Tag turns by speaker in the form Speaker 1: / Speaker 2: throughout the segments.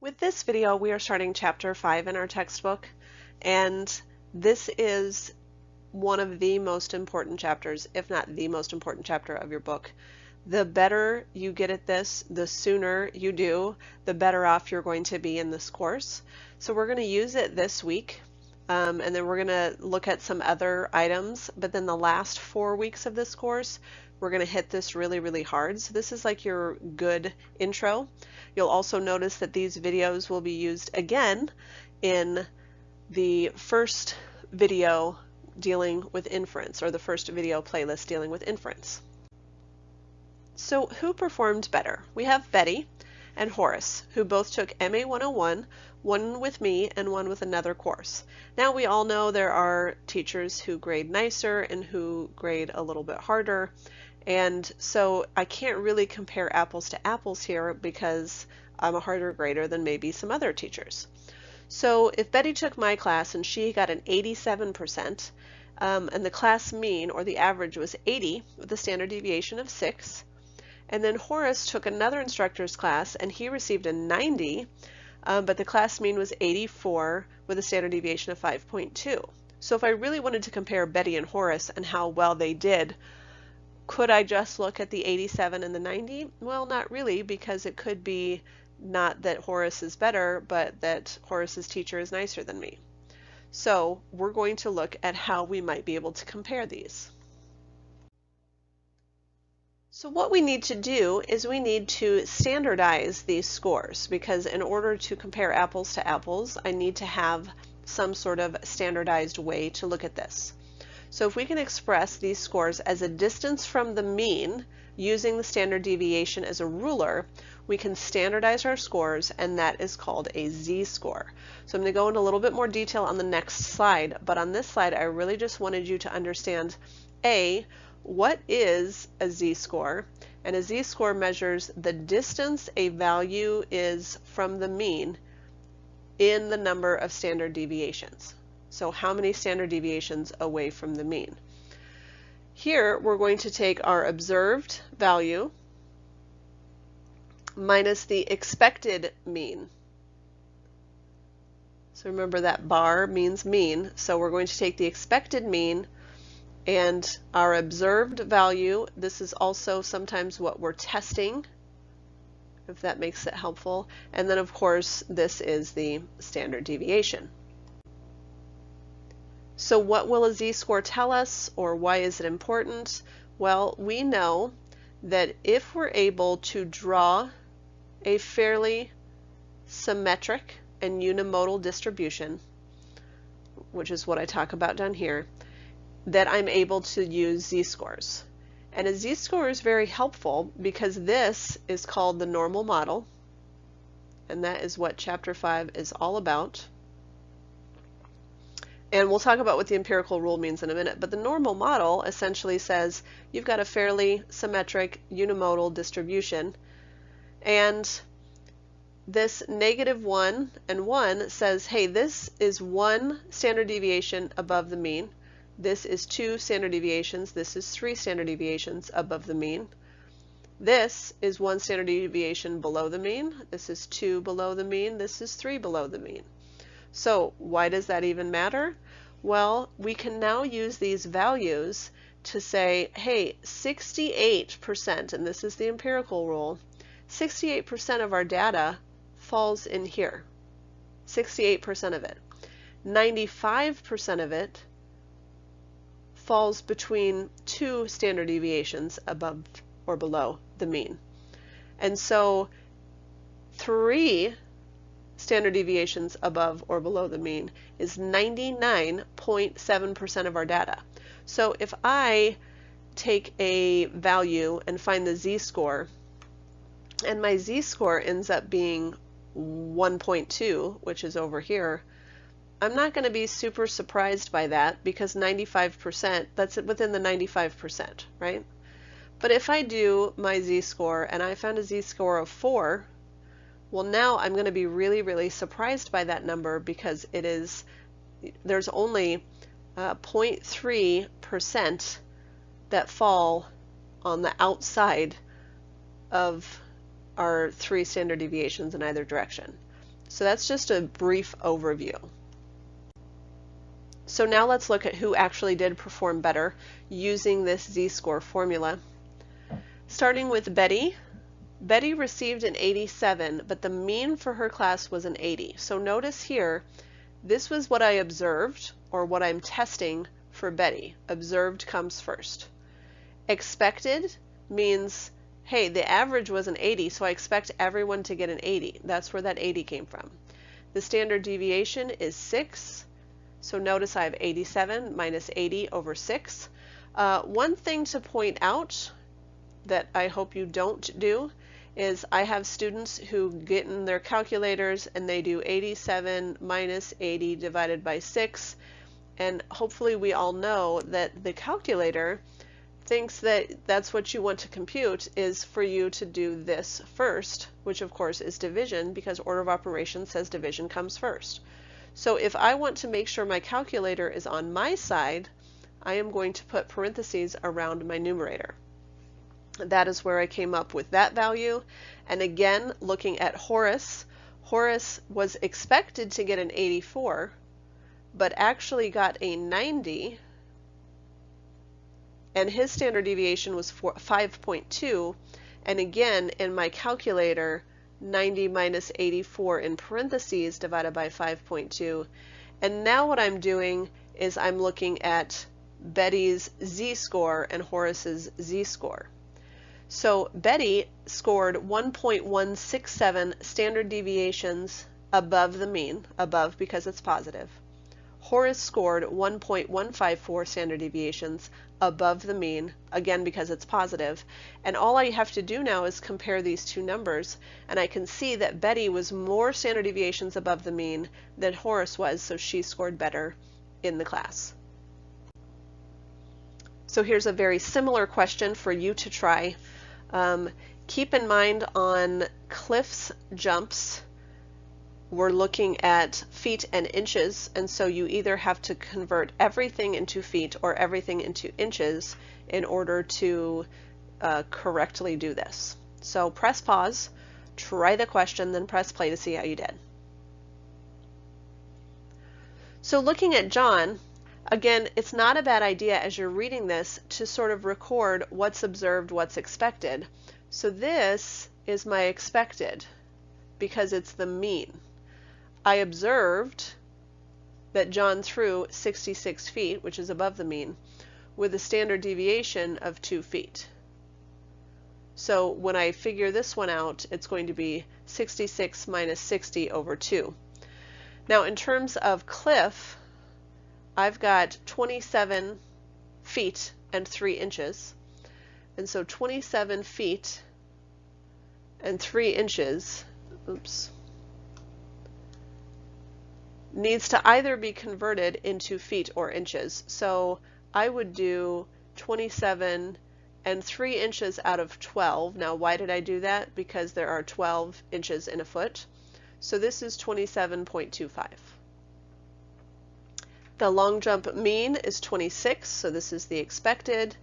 Speaker 1: With this video, we are starting chapter 5 in our textbook, and this is one of the most important chapters, if not the most important chapter of your book. The better you get at this, the sooner you do, the better off you're going to be in this course. So we're going to use it this week, and then we're going to look at some other items, but then the last 4 weeks of this course, we're going to hit this really, really hard. So this is like your good intro. You'll also notice that these videos will be used again in the first video dealing with inference, or the first video playlist dealing with inference. So who performed better? We have Betty and Horace, who both took MA 101, one with me and one with another course. Now we all know there are teachers who grade nicer and who grade a little bit harder, and so I can't really compare apples to apples here because I'm a harder grader than maybe some other teachers. So if Betty took my class and she got an 87%, and the class mean or the average was 80 with a standard deviation of 6, and then Horace took another instructor's class and he received a 90, but the class mean was 84 with a standard deviation of 5.2. So if I really wanted to compare Betty and Horace and how well they did, could I just look at the 87 and the 90? Well, not really, because it could be not that Horace is better, but that Horace's teacher is nicer than me. So we're going to look at how we might be able to compare these. So what we need to do is we need to standardize these scores, because in order to compare apples to apples, I need to have some sort of standardized way to look at this. So if we can express these scores as a distance from the mean using the standard deviation as a ruler, we can standardize our scores, and that is called a z-score. So I'm going to go into a little bit more detail on the next slide, but on this slide I really just wanted you to understand what is a z-score, and a z-score measures the distance a value is from the mean in the number of standard deviations. So how many standard deviations away from the mean? Here we're going to take our observed value minus the expected mean. So remember that bar means mean, so we're going to take the expected mean and our observed value. This is also sometimes what we're testing, if that makes it helpful. And then of course this is the standard deviation. So what will a z-score tell us, or why is it important? Well, we know that if we're able to draw a fairly symmetric and unimodal distribution, which is what I talk about down here, that I'm able to use z-scores. And a z-score is very helpful because this is called the normal model, and that is what chapter 5 is all about. And we'll talk about what the empirical rule means in a minute, but the normal model essentially says you've got a fairly symmetric unimodal distribution, and this -1 and 1 says, hey, this is 1 standard deviation above the mean, this is 2 standard deviations, this is 3 standard deviations above the mean, this is 1 standard deviation below the mean, this is 2 below the mean, this is 3 below the mean. So why does that even matter? Well, we can now use these values to say, hey, 68%, and this is the empirical rule, 68% of our data falls in here. 68% of it. 95% of it falls between 2 standard deviations above or below the mean. And so 3 standard deviations above or below the mean is 99.7% of our data. So if I take a value and find the z-score, and my z-score ends up being 1.2, which is over here, I'm not going to be super surprised by that, because 95%, that's within the 95%, right? But if I do my z-score and I found a z-score of 4, well, now I'm going to be really, really surprised by that number, because there's only 0.3% that fall on the outside of our 3 standard deviations in either direction. So that's just a brief overview. So now let's look at who actually did perform better using this z-score formula. Starting with Betty. Betty received an 87, but the mean for her class was an 80. So notice here, this was what I observed, or what I'm testing for Betty. Observed comes first. Expected means, hey, the average was an 80, so I expect everyone to get an 80. That's where that 80 came from. The standard deviation is 6. So notice I have 87 minus 80 over 6. One thing to point out that I hope you don't do is I have students who get in their calculators and they do 87 minus 80 divided by 6, and hopefully we all know that the calculator thinks that that's what you want to compute is for you to do this first, which of course is division, because order of operations says division comes first. So if I want to make sure my calculator is on my side, I am going to put parentheses around my numerator. That is where I came up with that value. And again, looking at Horace, Horace was expected to get an 84, but actually got a 90, and his standard deviation was 5.2. And again, in my calculator, 90 minus 84 in parentheses divided by 5.2. And now what I'm doing is I'm looking at Betty's z-score and Horace's z-score. So Betty scored 1.167 standard deviations above the mean, above because it's positive. Horace scored 1.154 standard deviations above the mean, again because it's positive. And all I have to do now is compare these two numbers, and I can see that Betty was more standard deviations above the mean than Horace was, so she scored better in the class. So here's a very similar question for you to try. Keep in mind on Cliff's jumps, we're looking at feet and inches, and so you either have to convert everything into feet or everything into inches in order to correctly do this. So press pause, try the question, then press play to see how you did. So looking at John, again, it's not a bad idea as you're reading this to sort of record what's observed, what's expected. So this is my expected because it's the mean. I observed that John threw 66 feet, which is above the mean, with a standard deviation of 2 feet. So when I figure this one out, it's going to be 66 minus 60 over 2. Now in terms of Cliff, I've got 27 feet and 3 inches. And so 27 feet and 3 inches, needs to either be converted into feet or inches. So I would do 27 and 3 inches out of 12. Now why did I do that? Because there are 12 inches in a foot. So this is 27.25. The long jump mean is 26, so this is the expected.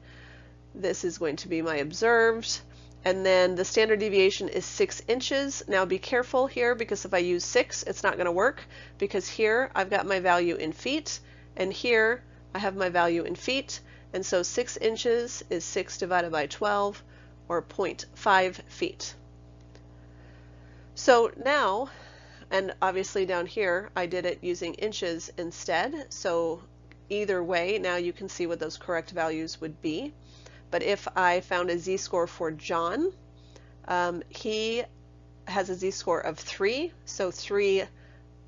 Speaker 1: This is going to be my observed. And then the standard deviation is 6 inches. Now be careful here, because if I use 6, it's not going to work, because here I've got my value in feet, and here I have my value in feet. And so 6 inches is 6 divided by 12, or 0.5 feet. So now, and obviously down here I did it using inches instead, so either way now you can see what those correct values would be. But if I found a z-score for John, he has a z-score of 3, so 3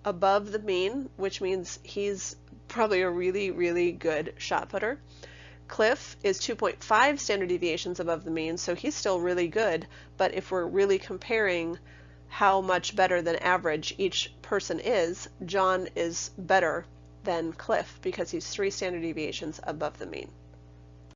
Speaker 1: above the mean, which means he's probably a really, really good shot putter. Cliff is 2.5 standard deviations above the mean, so he's still really good, but if we're really comparing how much better than average each person is, John is better than Cliff because he's 3 standard deviations above the mean.